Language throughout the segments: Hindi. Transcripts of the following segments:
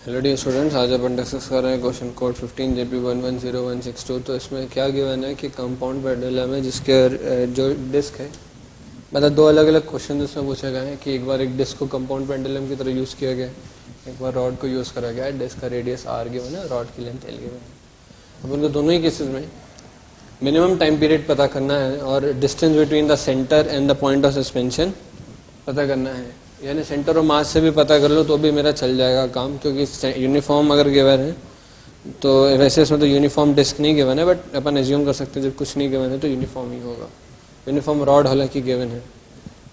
हेलो डियर स्टूडेंट्स, आज अपन डिस्कस कर रहे हैं क्वेश्चन कोड 15 JP110162। तो इसमें क्या गिवन है कि कंपाउंड पेंडुलम है जिसके जो डिस्क है, मतलब दो अलग अलग क्वेश्चन इसमें पूछे गए हैं कि एक बार एक डिस्क को कंपाउंड पेंडुलम की तरह यूज़ किया गया, एक बार रॉड को यूज़ करा गया है। डिस्क का रेडियस r गिवन है, रॉड की लेंथ l गिवन है। अब उनको दोनों ही केसेस में मिनिमम टाइम पीरियड पता करना है और distance between the centre and the point of suspension पता करना है। यानी सेंटर और मास से भी पता कर लो तो भी मेरा चल जाएगा काम, क्योंकि यूनिफॉर्म अगर गिवन है तो वैसे इसमें तो यूनिफॉर्म डिस्क नहीं गिवन है, बट अपन एज्यूम कर सकते हैं जब कुछ नहीं गिवन है तो यूनिफॉर्म ही होगा। यूनिफॉर्म रॉड हालांकि गिवन है,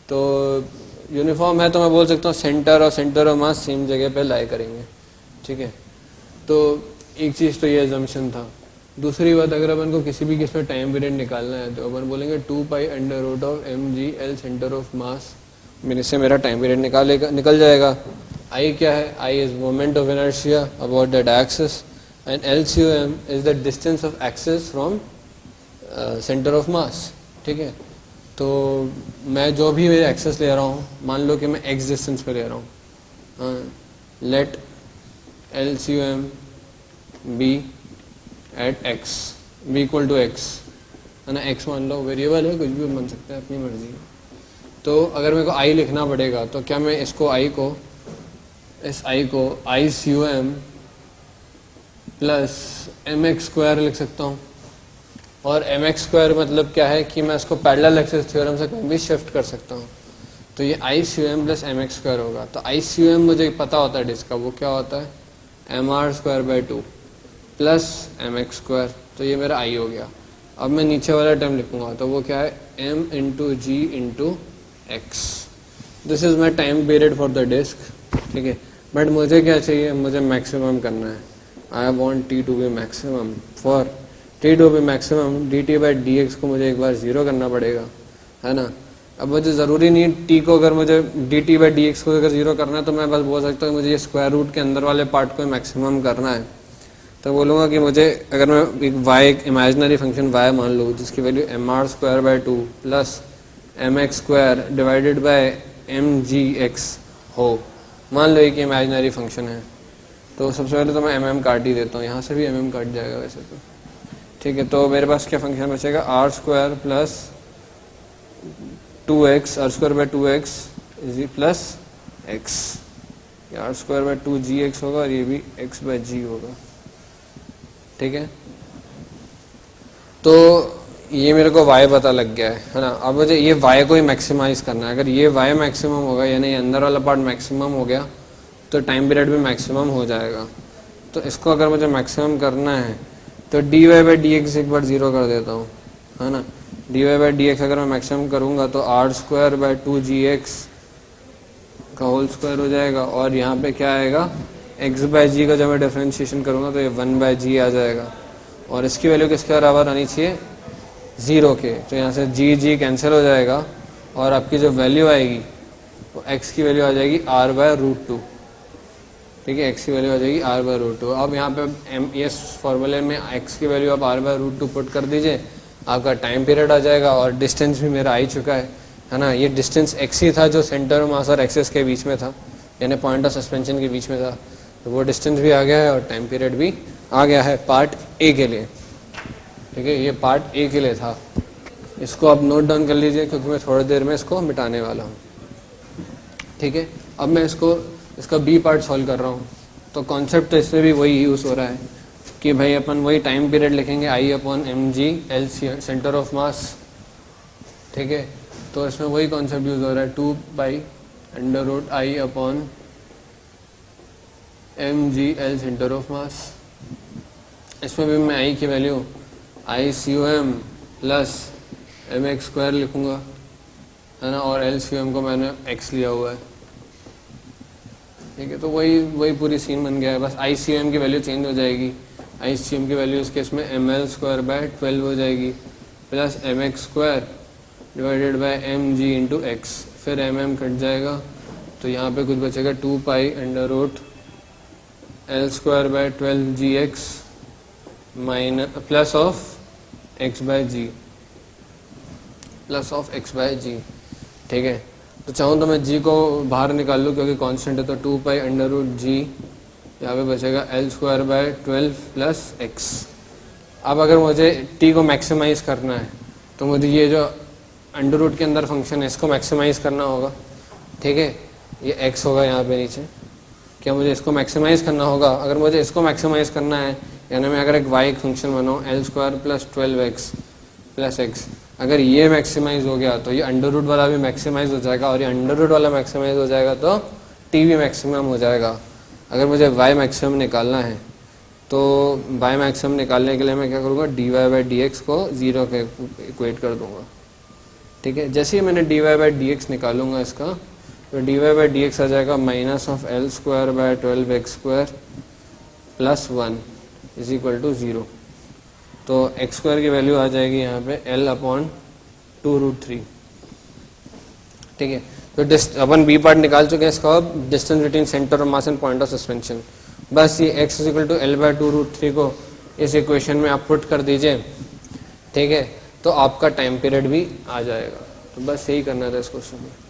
तो यूनिफॉर्म है तो मैं बोल सकता हूँ सेंटर और मास सेम जगह पे लाई करेंगे। ठीक है, तो एक चीज़ तो ये एजम्पशन था। दूसरी बात, अगर अपन को किसी भी केस में टाइम पीरियड निकालना है तो अपन बोलेंगे 2π√mg/L सेंटर ऑफ मास। मेरे से मेरा टाइम पीरियड निकल जाएगा। आई क्या है? I is moment of inertia about that axis and LCM is the distance of axis from centre of mass. ठीक है, तो मैं जो भी मेरे एक्सेस ले रहा हूँ, मान लो कि मैं x डिस्टेंस पे ले रहा हूँ, let LCM be at x be equal to x, है ना। x मान लो वेरिएबल है, कुछ भी बन सकता है, अपनी मर्जी है। तो अगर मेरे को i लिखना पड़ेगा तो क्या मैं इस i को ICUM प्लस mx² लिख सकता हूँ। और mx² मतलब क्या है कि मैं इसको पैरेलल एक्सिस थ्योरम से कहीं भी शिफ्ट कर सकता हूँ। तो ये ICUM प्लस mx² होगा। तो ICUM मुझे पता होता है डिस्क का, वो क्या होता है mr²/2 प्लस mx²। तो ये मेरा i हो गया। अब मैं नीचे वाला टर्म लिखूंगा तो वो क्या है m into g into x। This is my time period for the disc. ठीक है, बट मुझे क्या चाहिए? मुझे मैक्सिमम करना है। I want t to be maximum. For t to be maximum dt/dx को मुझे एक बार 0 करना पड़ेगा, है ना। अब मुझे ज़रूरी नहीं t को, अगर मुझे dt/dx को अगर 0 करना है तो मैं बस बोल सकता हूँ मुझे ये स्क्वायर रूट के अंदर वाले पार्ट को मैक्सिमम करना है। तो बोलूँगा कि मुझे, अगर मैं एक इमेजिनरी फंक्शन y मान लूँ जिसकी value mr²/2 plus mx² divided by mgx हो, मान लो एक इमेजिनरी फंक्शन है, तो सबसे पहले तो मैं mm काट ही देता हूँ। यहाँ से भी mm काट जाएगा वैसे तो। ठीक है, तो मेरे पास क्या फंक्शन बचेगा? r² plus 2x, r²/2x plus x। r²/2gx होगा और ये भी x/g होगा। ठीक है, तो ये मेरे को y पता लग गया है ना। अब मुझे ये y को ही मैक्सिमाइज करना है। अगर ये y मैक्सिमम होगा, यानी अंदर वाला पार्ट मैक्सिमम हो गया, तो टाइम पीरियड भी मैक्सिमम हो जाएगा। तो इसको अगर मुझे मैक्सिमम करना है तो dy/dx एक बार 0 कर देता हूँ, है ना। dy/dx अगर मैं मैक्सिमम करूँगा तो r²/2gx का होल स्क्वायर हो जाएगा, और यहाँ पे क्या आएगा? x/g का जब मैं डिफरेंशिएशन करूँगा तो ये 1/g आ जाएगा, और इसकी वैल्यू किसके बराबर आनी चाहिए? 0 के। तो यहाँ से g कैंसिल हो जाएगा, और आपकी जो वैल्यू आएगी वो x की वैल्यू आ जाएगी r/√2। ठीक है, x की वैल्यू आ जाएगी r/√2। अब यहाँ पे इस फॉर्मूले में x की वैल्यू आप r/√2 पुट कर दीजिए, आपका टाइम पीरियड आ जाएगा, और डिस्टेंस भी मेरा आ ही चुका है ना। ये डिस्टेंस x ही था जो सेंटर ऑफ मास और एक्सिस के बीच में था, यानी पॉइंट ऑफ सस्पेंशन के बीच में था। तो वो डिस्टेंस भी आ गया है और टाइम पीरियड भी आ गया है पार्ट ए के लिए। ठीक है, ये पार्ट ए के लिए था। इसको आप नोट डाउन कर लीजिए, क्योंकि मैं थोड़ी देर में इसको मिटाने वाला हूँ। ठीक है, अब मैं इसका बी पार्ट सॉल्व कर रहा हूँ। तो कॉन्सेप्ट तो इसमें भी वही यूज़ हो रहा है कि भाई अपन वही टाइम पीरियड लिखेंगे I/mg/L सेंटर ऑफ मास। ठीक है, तो इसमें वही कॉन्सेप्ट यूज़ हो रहा है 2π√I/mg/L सेंटर ऑफ मास। इसमें भी मैं I की वैल्यू ICUM प्लस mx² लिखूंगा, है ना, और LCM को मैंने x लिया हुआ है। ठीक है, तो वही पूरी सीन बन गया है। बस ICUM की वैल्यू चेंज हो जाएगी। ICUM की वैल्यू इस केस में ml²/12 हो जाएगी, plus mx² divided by mg into x। फिर mm कट जाएगा, तो यहाँ पे कुछ बचेगा 2π√L²/12gx minus plus of x/g। ठीक है, तो चाहूँ तो मैं g को बाहर निकाल लूँ क्योंकि कांस्टेंट है, तो 2π√g यहाँ पे बचेगा L square bye 12 plus x. अब अगर मुझे टी को मैक्सिमाइज करना है तो मुझे ये जो अंडर रूट के अंदर फंक्शन है इसको मैक्सिमाइज करना होगा, ठीक है। ये एक्स होगा यहाँ पे नीचे, क्या मुझे इसको मैक्सिमाइज करना होगा। अगर मुझे इसको मैक्सिमाइज करना है, यानी मैं अगर एक वाई फंक्शन बनाऊँ L square plus 12x plus x, अगर ये मैक्सिमाइज हो गया तो ये अंडर रूट वाला भी मैक्सिमाइज हो जाएगा, और ये अंडर रूट वाला मैक्सिमाइज हो जाएगा तो टी भी मैक्सिमम हो जाएगा। अगर मुझे वाई मैक्सिमम निकालना है तो वाई मैक्सिमम निकालने के लिए मैं क्या करूँगा, d y by d x को 0 के इक्वेट कर दूंगा, ठीक है। जैसे ही मैंने d y by d x निकालूंगा इसका, तो d y by d x आ जाएगा minus of l square by 12x square plus 1 is equal to 0। तो एक्स स्क्वायर की वैल्यू आ जाएगी यहाँ पे l अपॉन 2√3, ठीक है। तो अपन बी पार्ट निकाल चुके हैं इसका, distance between centre of mass and point of suspension. बस ये x is equal to l by 2√3 को इस इक्वेशन में आप पुट कर दीजिए, ठीक है, तो आपका टाइम पीरियड भी आ जाएगा। तो बस यही करना था इस क्वेश्चन में।